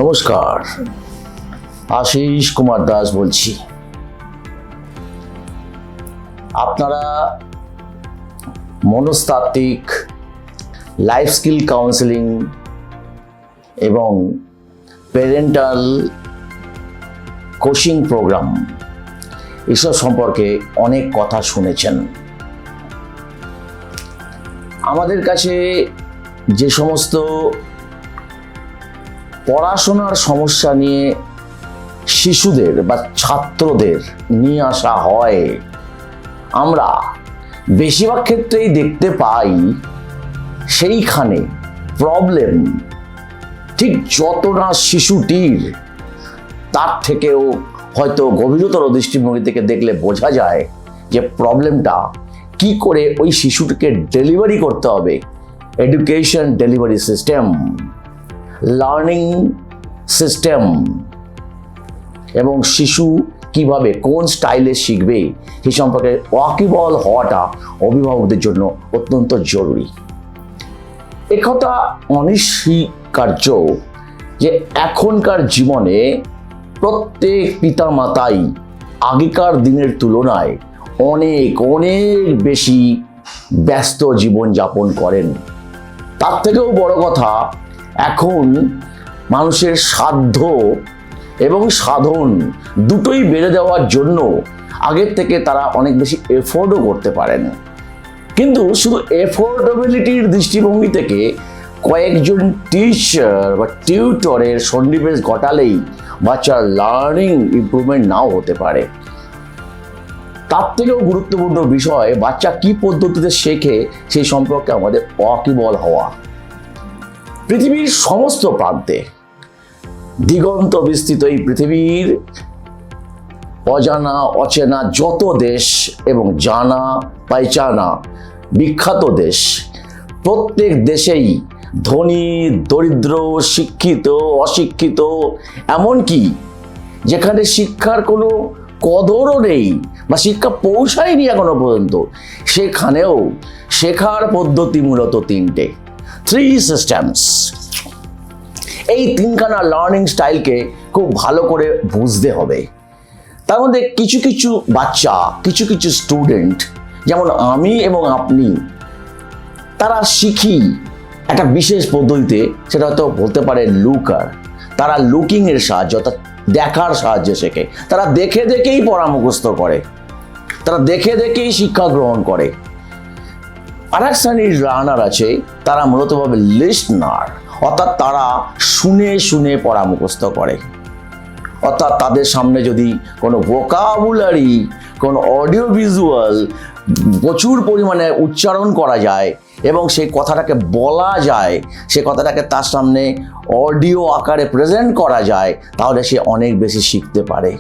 নমস্কার, আশিস কুমার দাস বলছি। আপনারা মনস্তাত্ত্বিক, লাইফ স্কিল কাউন্সেলিং এবং প্যারেন্টাল কোচিং প্রোগ্রাম এসব সম্পর্কে অনেক কথা শুনেছেন। আমাদের কাছে যে সমস্ত পড়াশোনার সমস্যা নিয়ে শিশুদের বা ছাত্রদের নিয়ে আসা হয়, আমরা বেশিরভাগ ক্ষেত্রেই দেখতে পাই সেইখানে প্রবলেম ঠিক যত না শিশুটির, তার থেকেও হয়তো গভীরতর দৃষ্টিভঙ্গি থেকে দেখলে বোঝা যায় যে প্রবলেমটা কি করে ওই শিশুটিকে ডেলিভারি করতে হবে। Education delivery system, learning system এবং শিশু কিভাবে কোন স্টাইলে শিখবে সে সম্পর্কে ওয়াকিবল হওয়াটা অভিভাবকদের জন্য অত্যন্ত জরুরি। একথা অনস্বীকার্য যে এখনকার জীবনে প্রত্যেক পিতামাতাই আগেকার দিনের তুলনায় অনেক অনেক বেশি ব্যস্ত জীবনযাপন করেন। তার থেকেও বড় কথা, এখন মানুষের সাধ্য এবং সাধন দুটোই বেড়ে দেওয়ার জন্য আগের থেকে তারা অনেক বেশি এফোর্ডও করতে পারেন। কিন্তু শুধু এফোর্ডেবিলিটির দৃষ্টিভঙ্গি থেকে কয়েকজন টিচার বা টিউটরের সন্নিবেশ ঘটালেই বাচ্চার লার্নিং ইমপ্রুভমেন্ট নাও হতে পারে। তার থেকেও গুরুত্বপূর্ণ বিষয় বাচ্চা কি পদ্ধতিতে শেখে সেই সম্পর্কে আমাদের ওয়াকিবল হওয়া। পৃথিবীর সমস্ত প্রান্তে, দিগন্ত বিস্তৃত এই পৃথিবীর অজানা অচেনা যত দেশ এবং জানা পাইচানা বিখ্যাত দেশ, প্রত্যেক দেশেই ধনী দরিদ্র, শিক্ষিত অশিক্ষিত, এমনকি যেখানে শিক্ষার কোনো কদরও নেই বা শিক্ষা পৌঁছায়নি এখনো পর্যন্ত, সেখানেও শেখার পদ্ধতি মূলত তিনটে, 3 সিস্টেমস। এই তিনখানা লার্নিং স্টাইলকে খুব ভালো করে বুঝতে হবে। তার মধ্যে কিছু কিছু বাচ্চা, কিছু কিছু স্টুডেন্ট, যেমন আমি এবং আপনি, তারা শিখি একটা বিশেষ পদ্ধতিতে, সেটা হয়তো বলতে পারে লুকার। তারা লুকিং এর সাহায্য, অর্থাৎ দেখার সাহায্যে শেখে। তারা দেখে দেখেই পড়া মুখস্থ করে, তারা দেখে দেখেই শিক্ষা গ্রহণ করে। আর এক শ্রেণীর লার্নার আছে, তারা মূলতভাবে লিসনার, অর্থাৎ তারা শুনে শুনে পড়া মুখস্থ করে। অর্থাৎ তাদের সামনে যদি কোনো ভোকাবুলারি, কোনো অডিও ভিজুয়াল প্রচুর পরিমাণে উচ্চারণ করা যায় এবং সেই কথাটাকে বলা যায়, সে কথাটাকে তার সামনে অডিও আকারে প্রেজেন্ট করা যায়, তাহলে সে অনেক বেশি শিখতে পারে।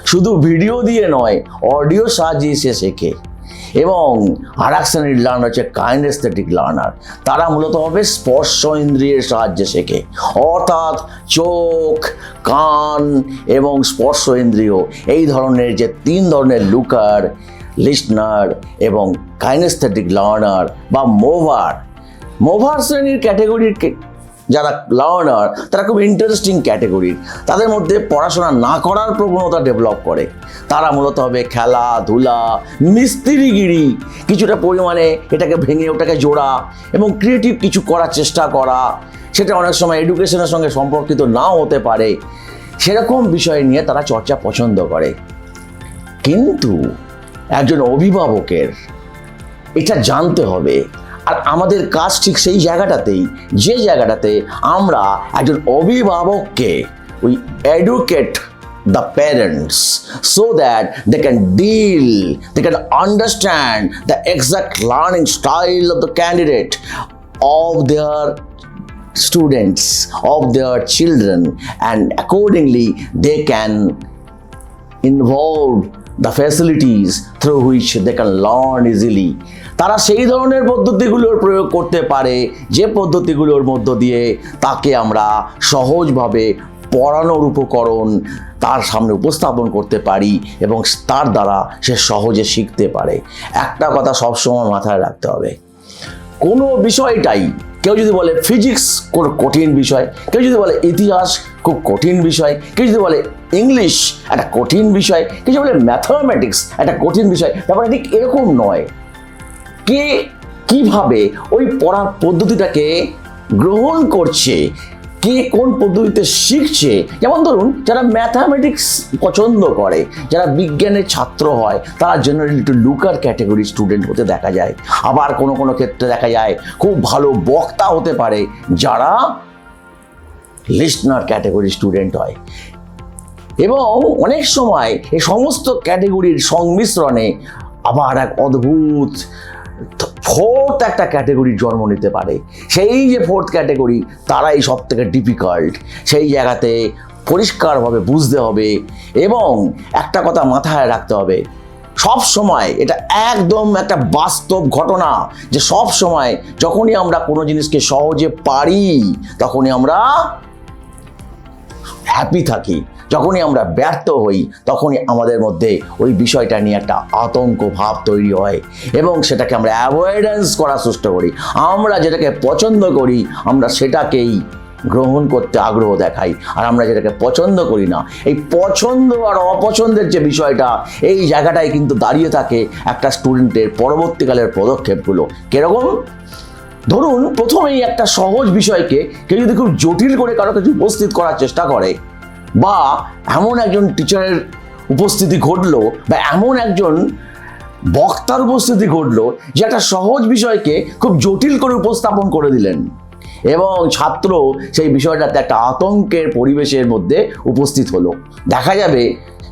শুধু ভিডিও দিয়ে নয়, অডিও সাহায্যে সে শেখে। এবং আর এক শ্রেণীর লার্নার হচ্ছে কাইনেস্থেটিক লার্নার। তারা মূলত হবে স্পর্শ ইন্দ্রিয়ের সাহায্যে শেখে, অর্থাৎ চোখ, কান এবং স্পর্শ ইন্দ্রিয়, এই ধরনের যে 3 ধরনের লুকার, লিসনার এবং কাইনেস্থেটিক লার্নার বা মোভার শ্রেণীর ক্যাটেগরির যারা লার্নার, তারা খুব ইন্টারেস্টিং ক্যাটেগরির। তাদের মধ্যে পড়াশোনা না করার প্রবণতা ডেভেলপ করে। তারা মূলত হবে খেলাধুলা, মিস্ত্রিগিরি, কিছুটা পরিমাণে এটাকে ভেঙে ওটাকে জোড়া এবং ক্রিয়েটিভ কিছু করার চেষ্টা করা। সেটা অনেক সময় এডুকেশনের সঙ্গে সম্পর্কিত নাও হতে পারে। সেরকম বিষয় নিয়ে তারা চর্চা পছন্দ করে। কিন্তু একজন অভিভাবকের এটা জানতে হবে, আর আমাদের কাজ ঠিক সেই জায়গাটাতেই, যে জায়গাটাতে আমরা একজন অভিভাবককে we educate the parents so that they can deal, they can understand the exact learning style of the candidate, of their students, of their children, and accordingly they can involve the facilities through which they can learn easily. তারা সেই ধরনের পদ্ধতিগুলোর প্রয়োগ করতে পারে যে পদ্ধতিগুলোর মধ্য দিয়ে তাকে আমরা সহজভাবে পড়ানোর উপকরণ তার সামনে উপস্থাপন করতে পারি এবং তার দ্বারা সে সহজে শিখতে পারে। একটা কথা সবসময় মাথায় রাখতে হবে, কোনো বিষয়টাই কেউ যদি বলে ফিজিক্স কোনো কঠিন বিষয়, কেউ যদি বলে ইতিহাস খুব কঠিন বিষয়, কেউ যদি বলে ইংলিশ একটা কঠিন বিষয়, কেউ যদি বলে ম্যাথামেটিক্স একটা কঠিন বিষয়, ব্যাপারটা ঠিক এরকম নয়। কে কিভাবে ওই পড়ার পদ্ধতিটাকে গ্রহণ করছে, কে কোন পদ্ধতিতে শিখছে। যেমন ধরুন যারা ম্যাথামেটিক্স পছন্দ করে, যারা বিজ্ঞানের ছাত্র হয়, তারা জেনারেলি একটু লুকার ক্যাটাগরি স্টুডেন্ট হতে দেখা যায়। আবার কোনো কোনো ক্ষেত্রে দেখা যায় খুব ভালো বক্তা হতে পারে যারা লিসনার ক্যাটাগরি স্টুডেন্ট হয়। এবং অনেক সময় এই সমস্ত ক্যাটাগরির সংমিশ্রণে আবার এক অদ্ভুত ফোর্থ একটা ক্যাটাগরির জন্ম নিতে পারে। সেই যে ফোর্থ ক্যাটাগরি, তারাই সব থেকে ডিফিকাল্ট। সেই জায়গাতে পরিষ্কারভাবে বুঝতে হবে এবং একটা কথা মাথায় রাখতে হবে, সব সময় এটা একদম একটা বাস্তব ঘটনা যে সব সময় যখনই আমরা কোনো জিনিসকে সহজে পারি তখনই আমরা হ্যাপি থাকি, যখনই আমরা ব্যর্থ হই তখনই আমাদের মধ্যে ওই বিষয়টা নিয়ে একটা আতঙ্ক ভাব তৈরি হয় এবং সেটাকে আমরা অ্যাভয়েডেন্স করার চেষ্টা করি। আমরা যেটাকে পছন্দ করি আমরা সেটাকেই গ্রহণ করতে আগ্রহ দেখাই, আর আমরা যেটাকে পছন্দ করি না, এই পছন্দ আর অপছন্দের যে বিষয়টা, এই জায়গাটাই কিন্তু দাঁড়িয়ে থাকে একটা স্টুডেন্টের পরবর্তীকালের পদক্ষেপগুলো। কিরকম? ধরুন প্রথমেই একটা সহজ বিষয়কে কেউ যদি খুব জটিল করে কারো কাছে উপস্থিত করার চেষ্টা করে, বা এমন একজন টিচারের উপস্থিতি ঘটলো বা এমন একজন বক্তার উপস্থিতি ঘটলো যে একটা সহজ বিষয়কে খুব জটিল করে উপস্থাপন করে দিলেন এবং ছাত্র সেই বিষয়টাতে একটা আতঙ্কের পরিবেশের মধ্যে উপস্থিত হলো। দেখা যাবে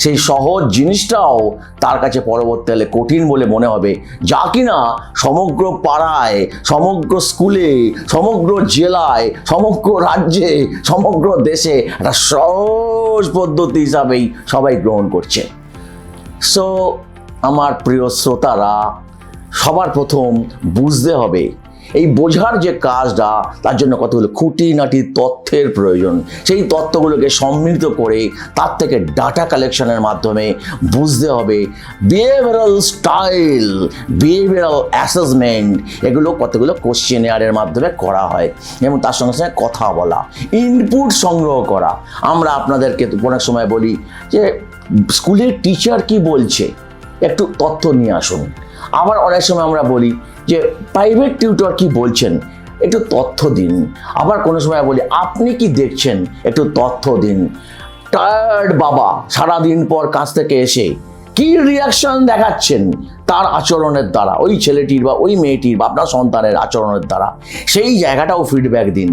সেই সহজ জিনিসটাও তার কাছে পরবর্তীকালে কঠিন বলে মনে হবে, যা কিনা সমগ্র পাড়ায়, সমগ্র স্কুলে, সমগ্র জেলায়, সমগ্র রাজ্যে, সমগ্র দেশে একটা সহজ পদ্ধতি হিসাবেই সবাই গ্রহণ করছে। সো আমার প্রিয় শ্রোতারা, সবার প্রথম বুঝতে হবে এই বোঝার যে কাজটা, তার জন্য কতগুলো খুঁটিনাটি তথ্যের প্রয়োজন। সেই তথ্যগুলোকে সমৃদ্ধ করে তার থেকে ডাটা কালেকশনের মাধ্যমে বুঝতে হবে বিহেভিয়ারাল স্টাইল, বিহেভিয়ারাল অ্যাসেসমেন্ট, এগুলো কতগুলো কোশ্চেনিয়ারের মাধ্যমে করা হয় এবং তার সঙ্গে সঙ্গে কথা বলা, ইনপুট সংগ্রহ করা। আমরা আপনাদেরকে অনেক সময় বলি যে স্কুলের টিচার কি বলছে, একটু তথ্য নিয়ে আসুন। আবার অনেক সময় আমরা বলি যে প্রাইভেট টিউটর কি বলছেন, একটু তথ্য দিন। আবার কোনো সময় বলি আপনি কি দেখছেন, একটু তথ্য দিন। টায়ার্ড বাবা সারাদিন পর কাজ থেকে এসে কি রিয়াকশন দেখাচ্ছেন তার আচরণের দ্বারা, ওই ছেলেটির বা ওই মেয়েটির বা আপনার সন্তানের আচরণের দ্বারা, সেই জায়গাটাও ফিডব্যাক দিন।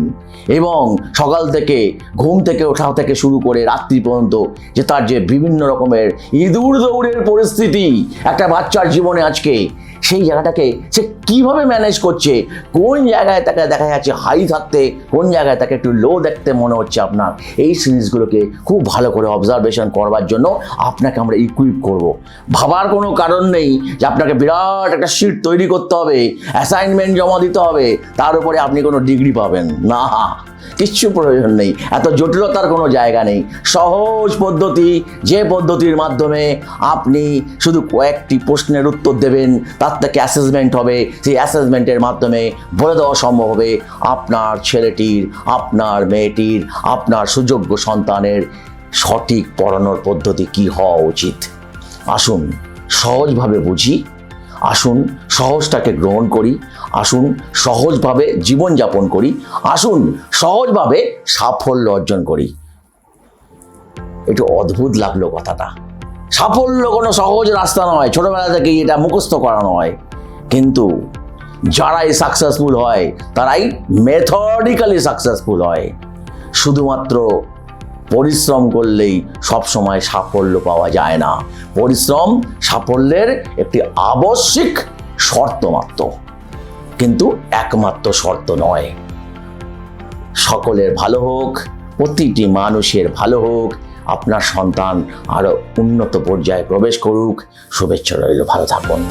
এবং সকাল থেকে ঘুম থেকে ওঠা থেকে শুরু করে রাত্রি পর্যন্ত যে তার যে বিভিন্ন রকমের ইঁদুর দৌড়ের পরিস্থিতি একটা বাচ্চার জীবনে আজকে, সেই জায়গাটাকে সে কীভাবে ম্যানেজ করছে, কোন জায়গায় তাকে দেখা যাচ্ছে হাই থাকতে, কোন জায়গায় তাকে একটু লো দেখতে মনে হচ্ছে আপনার, এই জিনিসগুলোকে খুব ভালো করে অবজারভেশন করবার জন্য আপনাকে আমরা ইকুইপ করব। ভাবার কোনো কারণ নেই যে আপনাকে বিরাট একটা শিট তৈরি করতে হবে, অ্যাসাইনমেন্ট জমা দিতে হবে, তার উপরে আপনি কোনো ডিগ্রি পাবেন না, কিচ্ছু প্রয়োজন নেই। এত জটিলতার কোনো জায়গা নেই। সহজ পদ্ধতি, যে পদ্ধতির মাধ্যমে আপনি শুধু কয়েকটি প্রশ্নের উত্তর দেবেন, তার থেকে অ্যাসেসমেন্ট হবে, সেই অ্যাসেসমেন্টের মাধ্যমে বলে দেওয়া সম্ভব হবে আপনার ছেলেটির, আপনার মেয়েটির, আপনার সুযোগ্য সন্তানের সঠিক পড়ানোর পদ্ধতি কি হওয়া উচিত। আসুন সহজভাবে বুঝি, আসুন সহজটাকে গ্রহণ করি, আসুন সহজভাবে জীবনযাপন করি, আসুন সহজভাবে সাফল্য অর্জন করি। একটু অদ্ভুত লাগলো কথাটা। সাফল্য কোনো সহজ রাস্তা নয়, ছোটবেলা থেকেই এটা মুখস্থ করানো হয়। কিন্তু যারাই সাকসেসফুল হয় তারাই মেথডিক্যালি সাকসেসফুল হয়। শুধুমাত্র পরিশ্রম করলেই সবসময় সাফল্য পাওয়া যায় না। পরিশ্রম সাফল্যের একটি আবশ্যিক শর্ত মাত্র, কিন্তু একমাত্র শর্ত নয়। সকলের ভালো হোক, প্রতিটি মানুষের ভালো হোক, আপনার সন্তান আরো উন্নত পর্যায়ে প্রবেশ করুক। শুভেচ্ছা রইল, ভালো থাকুন।